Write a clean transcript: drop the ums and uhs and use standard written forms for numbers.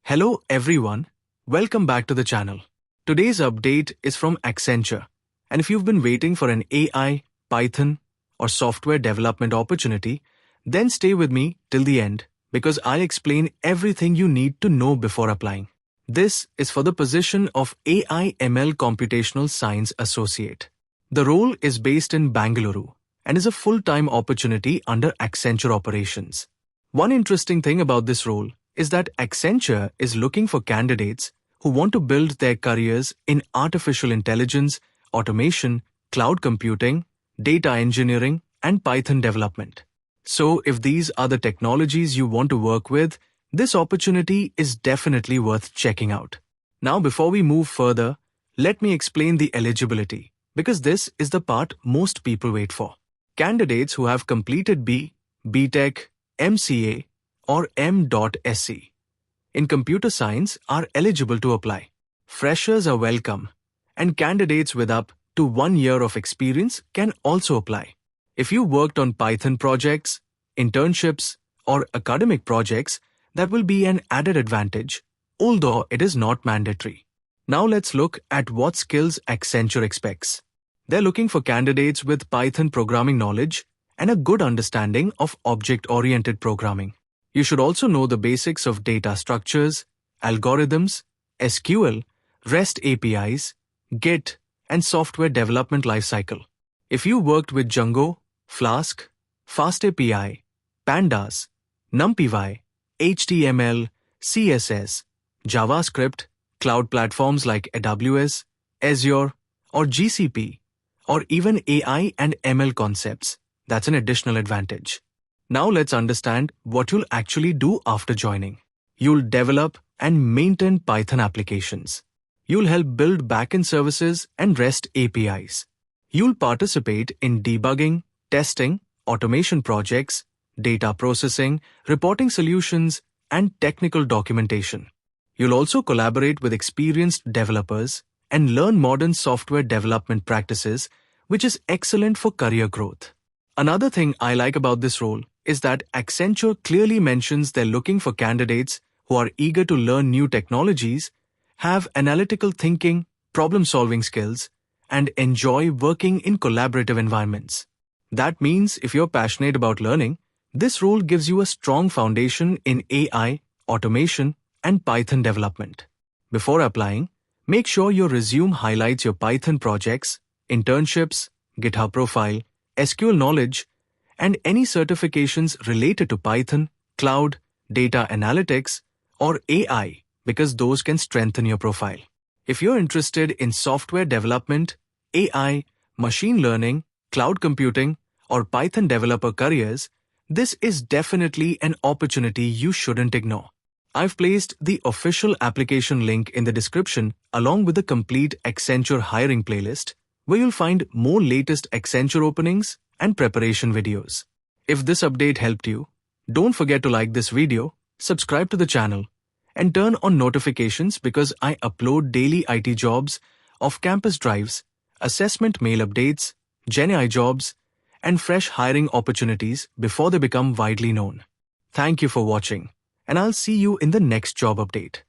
Hello everyone, welcome back to the channel. Today's update is from Accenture, and if you've been waiting for an AI, Python, or software development opportunity, then stay with me till the end because I'll explain everything you need to know before applying. This is for the position of AI ML Computational Science Associate. The role is based in Bangalore and is a full-time opportunity under Accenture operations. One interesting thing about this role is that Accenture is looking for candidates who want to build their careers in artificial intelligence, automation, cloud computing, data engineering, and Python development. So if these are the technologies you want to work with, this opportunity is definitely worth checking out. Now before we move further, let me explain the eligibility, because this is the part most people wait for. Candidates who have completed BTech, MCA, or M.Sc in computer science are eligible to apply. Freshers are welcome, and candidates with up to 1 year of experience can also apply. If you worked on Python projects, internships, or academic projects, that will be an added advantage, although it is not mandatory. Now let's look at what skills Accenture expects. They're looking for candidates with Python programming knowledge and a good understanding of object-oriented programming. You should also know the basics of data structures, algorithms, SQL, REST APIs, Git, and software development lifecycle. If you worked with Django, Flask, FastAPI, Pandas, NumPy, HTML, CSS, JavaScript, cloud platforms like AWS, Azure, or GCP, or even AI and ML concepts, that's an additional advantage. Now let's understand what you'll actually do after joining. You'll develop and maintain Python applications. You'll help build backend services and REST APIs. You'll participate in debugging, testing, automation projects, data processing, reporting solutions, and technical documentation. You'll also collaborate with experienced developers and learn modern software development practices, which is excellent for career growth. Another thing I like about this role is that Accenture clearly mentions they're looking for candidates who are eager to learn new technologies, have analytical thinking, problem-solving skills, and enjoy working in collaborative environments. That means if you're passionate about learning, this role gives you a strong foundation in AI, automation, and Python development. Before applying, make sure your resume highlights your Python projects, internships, GitHub profile, SQL knowledge, and any certifications related to Python, cloud, data analytics, or AI, because those can strengthen your profile. If you're interested in software development, AI, machine learning, cloud computing, or Python developer careers, this is definitely an opportunity you shouldn't ignore. I've placed the official application link in the description along with the complete Accenture hiring playlist, where you'll find more latest Accenture openings and preparation videos. If this update helped you, don't forget to like this video, subscribe to the channel, and turn on notifications because I upload daily IT jobs, off-campus drives, assessment mail updates, GenAI jobs, and fresh hiring opportunities before they become widely known. Thank you for watching, and I'll see you in the next job update.